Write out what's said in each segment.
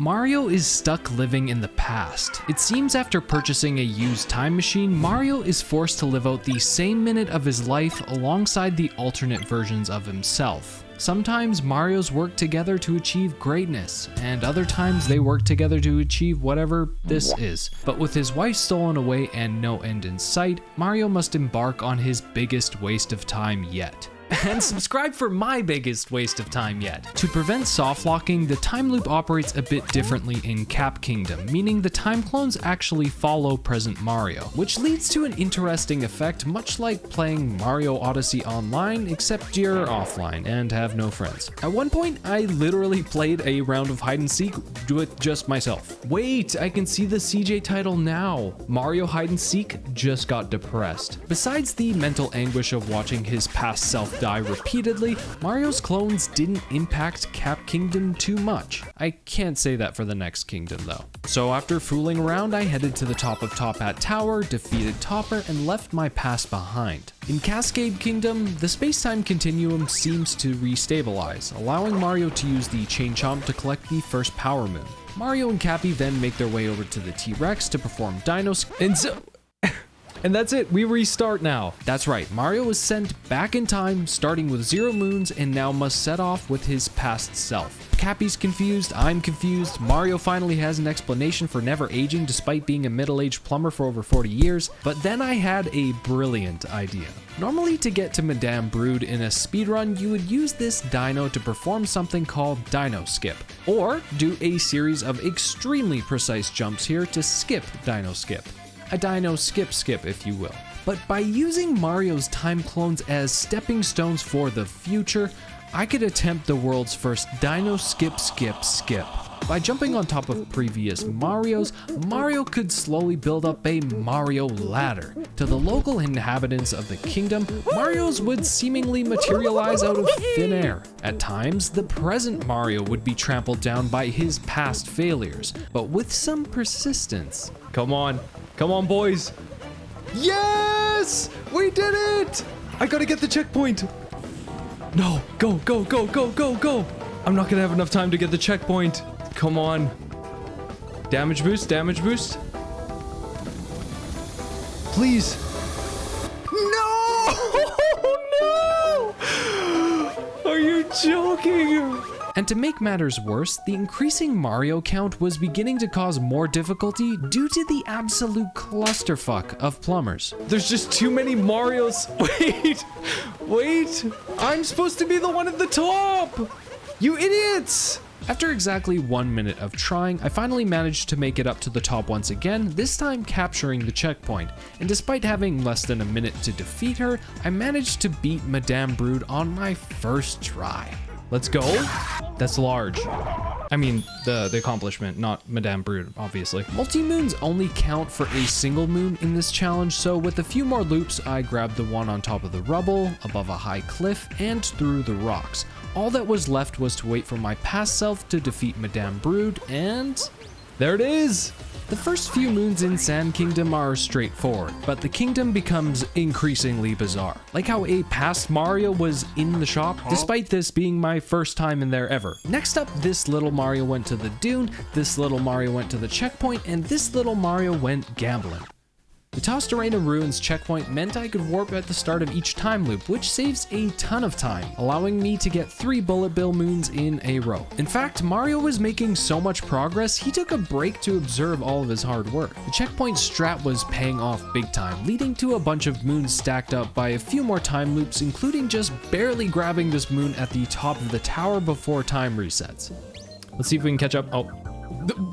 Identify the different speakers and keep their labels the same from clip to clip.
Speaker 1: Mario is stuck living in the past. It seems after purchasing a used time machine, Mario is forced to live out the same minute of his life alongside the alternate versions of himself. Sometimes Marios work together to achieve greatness, and other times they work together to achieve whatever this is. But with his wife stolen away and no end in sight, Mario must embark on his biggest waste of time yet. And subscribe for my biggest waste of time yet. To prevent soft locking, the time loop operates a bit differently in Cap Kingdom, meaning the time clones actually follow present Mario, which leads to an interesting effect much like playing Mario Odyssey online, except you're offline and have no friends. At one point, I literally played a round of hide and seek with just myself. Wait, I can see the CJ title now. Mario Hide and Seek just got depressed. Besides the mental anguish of watching his past self die repeatedly, Mario's clones didn't impact Cap Kingdom too much. I can't say that for the next kingdom though. So after fooling around, I headed to the top of Top Hat Tower, defeated Topper, and left my past behind. In Cascade Kingdom, the space-time continuum seems to restabilize, allowing Mario to use the Chain Chomp to collect the first Power Moon. Mario and Cappy then make their way over to the T-Rex to perform And that's it, we restart now. That's right, Mario was sent back in time, starting with 0 moons, and now must set off with his past self. Cappy's confused, I'm confused, Mario finally has an explanation for never aging despite being a middle-aged plumber for over 40 years, but then I had a brilliant idea. Normally, to get to Madame Brood in a speedrun, you would use this dino to perform something called Dino Skip, or do a series of extremely precise jumps here to skip Dino Skip. A dino skip, if you will. But by using Mario's time clones as stepping stones for the future, I could attempt the world's first dino skip. By jumping on top of previous Marios, Mario could slowly build up a Mario ladder. To the local inhabitants of the kingdom, Marios would seemingly materialize out of thin air. At times, the present Mario would be trampled down by his past failures, but with some persistence. Come on, boys. Yes! We did it! I gotta get the checkpoint. No, go. I'm not gonna have enough time to get the checkpoint. Come on. Damage boost. Please. No! No! Are you joking? And to make matters worse, the increasing Mario count was beginning to cause more difficulty due to the absolute clusterfuck of plumbers. There's just too many Marios. Wait, I'm supposed to be the one at the top. You idiots. After exactly 1 minute of trying, I finally managed to make it up to the top once again, this time capturing the checkpoint. And despite having less than a minute to defeat her, I managed to beat Madame Brood on my first try. Let's go. That's large. I mean, the accomplishment, not Madame Brood, obviously. Multi-moons only count for a single moon in this challenge, so with a few more loops, I grabbed the one on top of the rubble, above a high cliff, and through the rocks. All that was left was to wait for my past self to defeat Madame Brood, and there it is! The first few moons in Sand Kingdom are straightforward, but the kingdom becomes increasingly bizarre. Like how a past Mario was in the shop, despite this being my first time in there ever. Next up, this little Mario went to the dune, this little Mario went to the checkpoint, and this little Mario went gambling. The Tossed Arena Ruins checkpoint meant I could warp at the start of each time loop, which saves a ton of time, allowing me to get 3 Bullet Bill moons in a row. In fact, Mario was making so much progress, he took a break to observe all of his hard work. The checkpoint strat was paying off big time, leading to a bunch of moons stacked up by a few more time loops, including just barely grabbing this moon at the top of the tower before time resets. Let's see if we can catch up. Oh.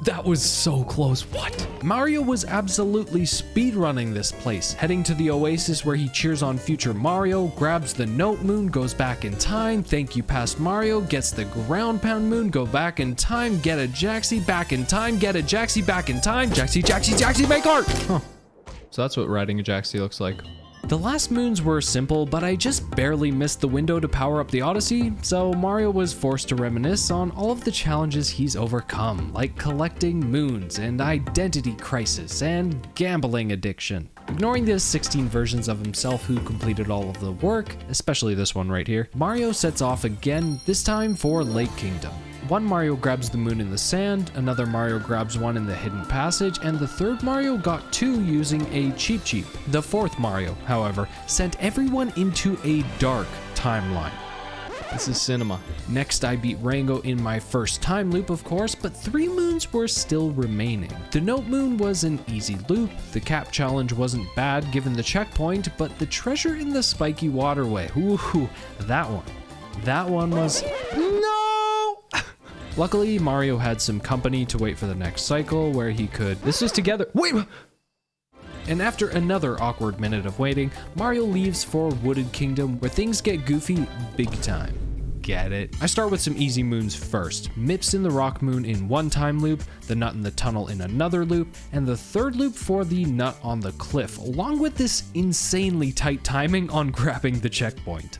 Speaker 1: That was so close, what? Mario was absolutely speedrunning this place, heading to the oasis where he cheers on future Mario, grabs the note moon, goes back in time, thank you past Mario, gets the ground pound moon, go back in time, get a Jaxie, back in time, get a Jaxie, back in time, Jaxie, make art! Huh. So that's what riding a Jaxie looks like. The last moons were simple, but I just barely missed the window to power up the Odyssey, so Mario was forced to reminisce on all of the challenges he's overcome, like collecting moons and identity crisis and gambling addiction. Ignoring the 16 versions of himself who completed all of the work, especially this one right here, Mario sets off again, this time for Lake Kingdom. one Mario grabs the moon in the sand, another Mario grabs one in the hidden passage, and the third Mario got two using a Cheep Cheep. The fourth Mario, however, sent everyone into a dark timeline. This is cinema. Next, I beat Rango in my first time loop, of course, but 3 moons were still remaining. The Note Moon was an easy loop, the cap challenge wasn't bad given the checkpoint, but the treasure in the spiky waterway, ooh, that one was... No! Luckily, Mario had some company to wait for the next cycle where he could... This is together... Wait! And after another awkward minute of waiting, Mario leaves for Wooded Kingdom, where things get goofy big time. Get it? I start with some easy moons first. Mips in the Rock Moon in one time loop, the Nut in the Tunnel in another loop, and the third loop for the Nut on the Cliff, along with this insanely tight timing on grabbing the checkpoint.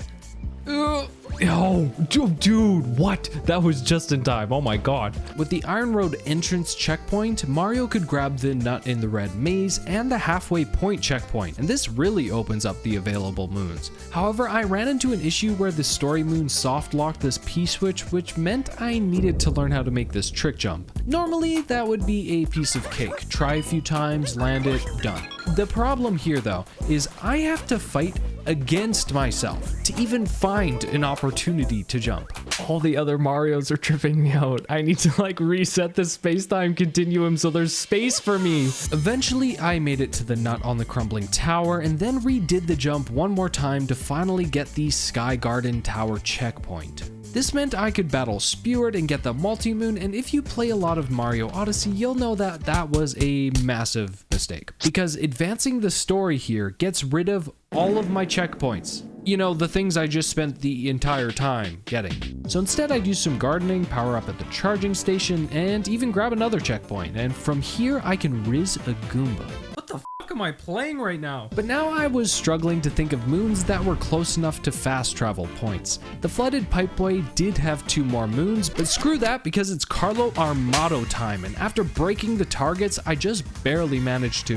Speaker 1: Oh, dude, what? That was just in time, oh my god. With the Iron Road entrance checkpoint, Mario could grab the Nut in the Red Maze and the Halfway Point checkpoint, and this really opens up the available moons. However, I ran into an issue where the story moon soft locked this P-switch, which meant I needed to learn how to make this trick jump. Normally, that would be a piece of cake. Try a few times, land it, done. The problem here, though, is I have to fight against myself to even find an opportunity to jump. All the other Marios are tripping me out. I need to like reset the space-time continuum so there's space for me. Eventually, I made it to the Nut on the Crumbling Tower and then redid the jump one more time to finally get the Sky Garden Tower checkpoint. This meant I could battle Spewart and get the multi-moon, and if you play a lot of Mario Odyssey, you'll know that that was a massive mistake. Because advancing the story here gets rid of all of my checkpoints. You know, the things I just spent the entire time getting. So instead I do some gardening, power up at the charging station, and even grab another checkpoint, and from here I can Riz a Goomba. What the fuck am I playing right now? But now I was struggling to think of moons that were close enough to fast travel points. The Flooded Pipeway did have 2 more moons, but screw that because it's Carlo Armato time, and after breaking the targets, I just barely managed to...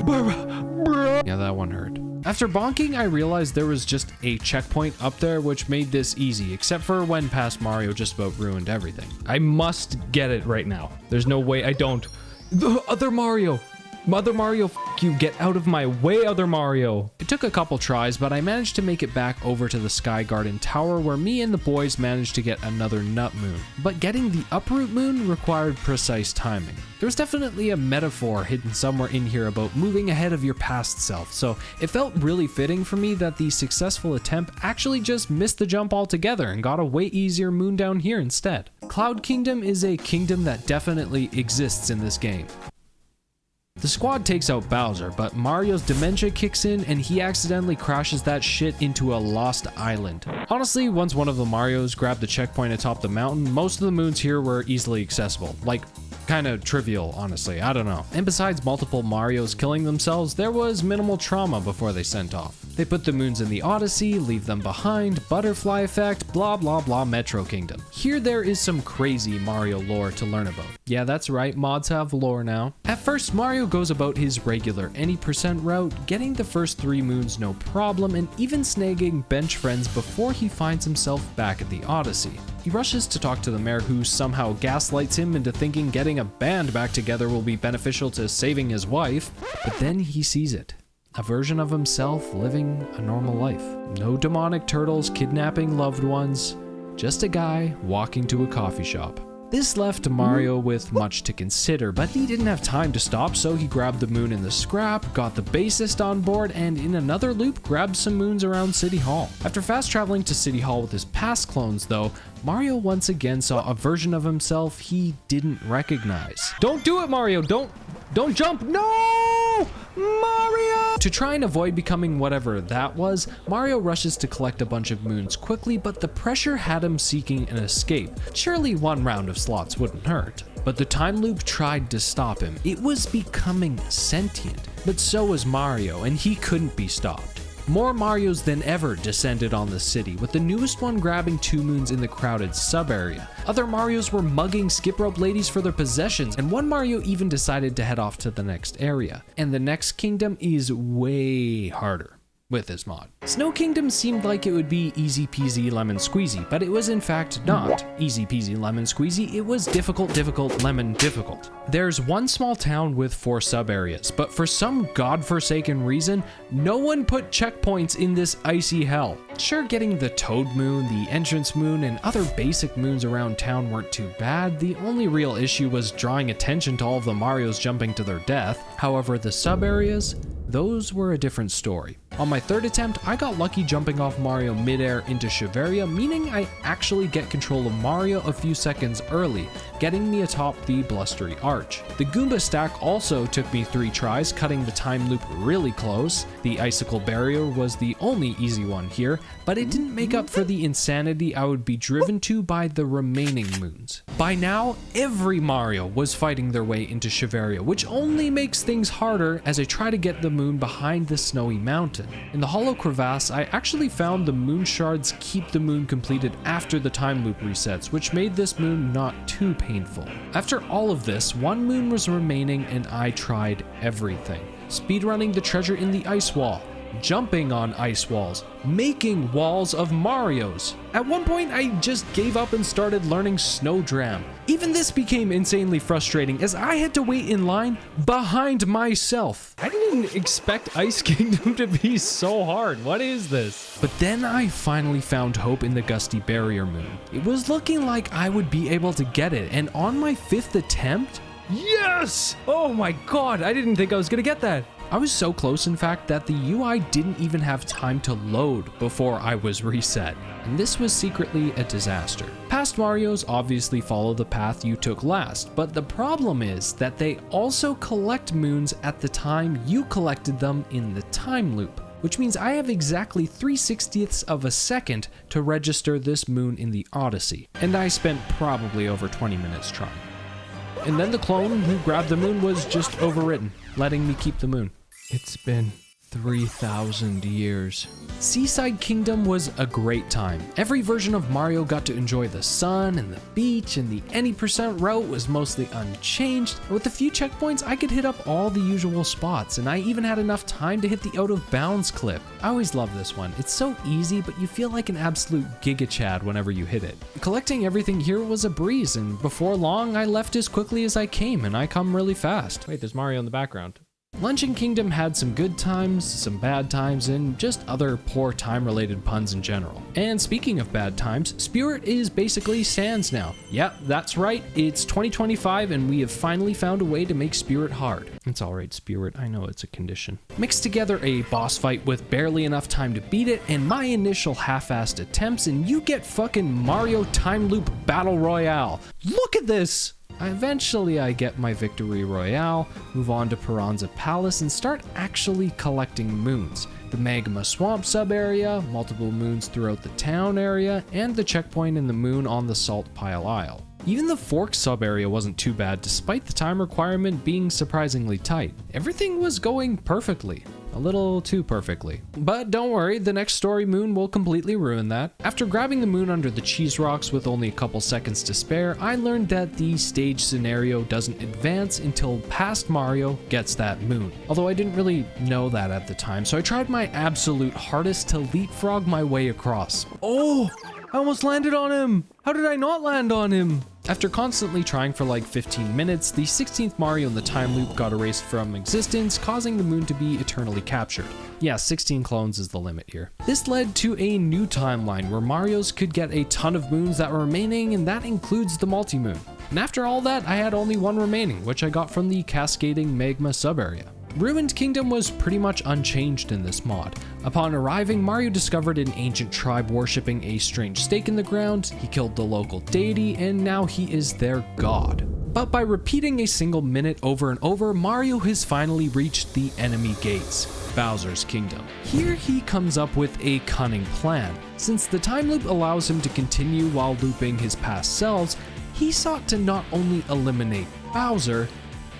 Speaker 1: Yeah, that one hurt. After bonking, I realized there was just a checkpoint up there, which made this easy, except for when past Mario just about ruined everything. I must get it right now. There's no way I don't. The other Mario! Other Mario, f you, get out of my way, other Mario. It took a couple tries, but I managed to make it back over to the Sky Garden Tower where me and the boys managed to get another Nut Moon. But getting the Uproot Moon required precise timing. There's definitely a metaphor hidden somewhere in here about moving ahead of your past self, so it felt really fitting for me that the successful attempt actually just missed the jump altogether and got a way easier moon down here instead. Cloud Kingdom is a kingdom that definitely exists in this game. The squad takes out Bowser, but Mario's dementia kicks in and he accidentally crashes that shit into a lost island. Honestly, once one of the Marios grabbed the checkpoint atop the mountain, most of the moons here were easily accessible. Like, kind of trivial, honestly, I don't know. And besides multiple Marios killing themselves, there was minimal trauma before they sent off. They put the moons in the Odyssey, leave them behind, butterfly effect, blah blah blah Metro Kingdom. Here there is some crazy Mario lore to learn about. Yeah, that's right, mods have lore now. At first, Mario goes about his regular any % route, getting the first 3 moons no problem, and even snagging bench friends before he finds himself back at the Odyssey. He rushes to talk to the mayor, who somehow gaslights him into thinking getting a band back together will be beneficial to saving his wife, but then he sees it. A version of himself living a normal life. No demonic turtles kidnapping loved ones, just a guy walking to a coffee shop. This left Mario with much to consider, but he didn't have time to stop, so he grabbed the moon in the scrap, got the bassist on board, and in another loop grabbed some moons around City Hall. After fast traveling to City Hall with his past clones though, Mario once again saw a version of himself he didn't recognize. Don't do it, Mario! Don't jump! No! Mario! To try and avoid becoming whatever that was, Mario rushes to collect a bunch of moons quickly, but the pressure had him seeking an escape. Surely one round of slots wouldn't hurt. But the time loop tried to stop him. It was becoming sentient, but so was Mario, and he couldn't be stopped. More Marios than ever descended on the city, with the newest one grabbing 2 moons in the crowded sub-area. Other Marios were mugging skip rope ladies for their possessions, and one Mario even decided to head off to the next area. And the next kingdom is way harder. with this mod. Snow Kingdom seemed like it would be easy peasy lemon squeezy, but it was in fact not easy peasy lemon squeezy. It was difficult lemon difficult. There's one small town with 4 sub areas, but for some godforsaken reason, no one put checkpoints in this icy hell. Sure, getting the Toad Moon, the Entrance Moon, and other basic moons around town weren't too bad. The only real issue was drawing attention to all of the Marios jumping to their death. However, the sub areas, those were a different story. On my 3rd attempt, I got lucky jumping off Mario midair into Shiveria, meaning I actually get control of Mario a few seconds early, getting me atop the blustery arch. The Goomba stack also took me 3 tries, cutting the time loop really close. The icicle barrier was the only easy one here, but it didn't make up for the insanity I would be driven to by the remaining moons. By now, every Mario was fighting their way into Shiveria, which only makes things harder as I try to get the moon behind the snowy mountain. In the hollow crevasse, I actually found the moon shards keep the moon completed after the time loop resets, which made this moon not too painful. After all of this, one moon was remaining and I tried everything. Speedrunning the treasure in the ice wall, jumping on ice walls, making walls of Marios. At one point, I just gave up and started learning Snowdram. Even this became insanely frustrating as I had to wait in line behind myself. I didn't expect Ice Kingdom to be so hard. What is this? But then I finally found hope in the Gusty Barrier Moon. It was looking like I would be able to get it, and on my 5th attempt, yes! Oh my god, I didn't think I was gonna get that. I was so close, in fact, that the UI didn't even have time to load before I was reset, and this was secretly a disaster. Past Marios obviously follow the path you took last, but the problem is that they also collect moons at the time you collected them in the time loop, which means I have exactly 3/60ths of a second to register this moon in the Odyssey, and I spent probably over 20 minutes trying. And then the clone who grabbed the moon was just overwritten, letting me keep the moon. It's been 3,000 years. Seaside Kingdom was a great time. Every version of Mario got to enjoy the sun and the beach, and the any percent route was mostly unchanged. With a few checkpoints, I could hit up all the usual spots, and I even had enough time to hit the out of bounds clip. I always love this one. It's so easy, but you feel like an absolute Giga Chad whenever you hit it. Collecting everything here was a breeze, and before long, I left as quickly as I came, and I come really fast. Wait, there's Mario in the background. Luncheon Kingdom had some good times, some bad times, and just other poor time-related puns in general. And speaking of bad times, Spirit is basically Sans now. Yep, that's right, it's 2025 and we have finally found a way to make Spirit hard. It's alright, Spirit, I know it's a condition. Mix together a boss fight with barely enough time to beat it, and my initial half-assed attempts, and you get fucking Mario Time Loop Battle Royale. Look at this! Eventually I get my Victory Royale, move on to Piranha Palace, and start actually collecting moons. The Magma Swamp sub-area, multiple moons throughout the town area, and the checkpoint in the moon on the Salt Pile Isle. Even the Fork sub-area wasn't too bad despite the time requirement being surprisingly tight. Everything was going perfectly. A little too perfectly. But don't worry, the next story moon will completely ruin that. After grabbing the moon under the cheese rocks with only a couple seconds to spare, I learned that the stage scenario doesn't advance until past Mario gets that moon. Although I didn't really know that at the time, so I tried my absolute hardest to leapfrog my way across. Oh! I almost landed on him! How did I not land on him? After constantly trying for like 15 minutes, the 16th Mario in the time loop got erased from existence, causing the moon to be eternally captured. Yeah, 16 clones is the limit here. This led to a new timeline where Marios could get a ton of moons that were remaining, and that includes the multi-moon. And after all that, I had only one remaining, which I got from the Cascading Magma sub-area. Ruined Kingdom was pretty much unchanged in this mod. Upon arriving, Mario discovered an ancient tribe worshipping a strange stake in the ground, he killed the local deity, and now he is their god. But by repeating a single minute over and over, Mario has finally reached the enemy gates, Bowser's Kingdom. Here he comes up with a cunning plan. Since the time loop allows him to continue while looping his past selves, he sought to not only eliminate Bowser,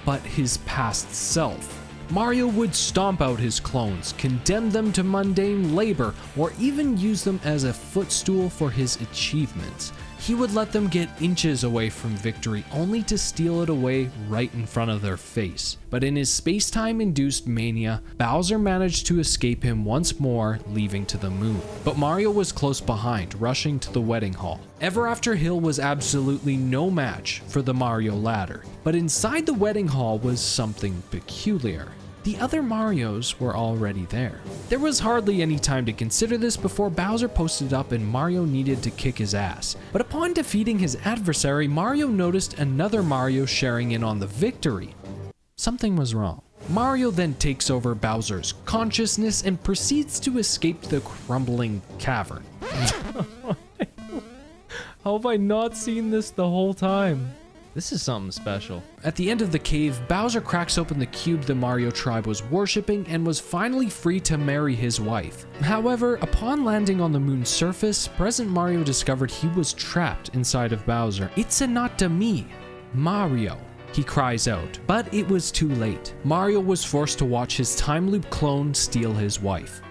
Speaker 1: but his past self. Mario would stomp out his clones, condemn them to mundane labor, or even use them as a footstool for his achievements. he would let them get inches away from victory only to steal it away right in front of their face. But in his space-time induced mania, Bowser managed to escape him once more, leaving to the moon. But Mario was close behind, rushing to the wedding hall. Ever After Hill was absolutely no match for the Mario ladder, but inside the wedding hall was something peculiar. The other Marios were already there. There was hardly any time to consider this before Bowser posted up and Mario needed to kick his ass. But upon defeating his adversary, Mario noticed another Mario sharing in on the victory. Something was wrong. Mario then takes over Bowser's consciousness and proceeds to escape the crumbling cavern. How have I not seen this the whole time? This is something special. At the end of the cave, Bowser cracks open the cube the Mario tribe was worshipping and was finally free to marry his wife. However, upon landing on the moon's surface, present Mario discovered he was trapped inside of Bowser. "It's a not to me, Mario," he cries out, but it was too late. Mario was forced to watch his time loop clone steal his wife.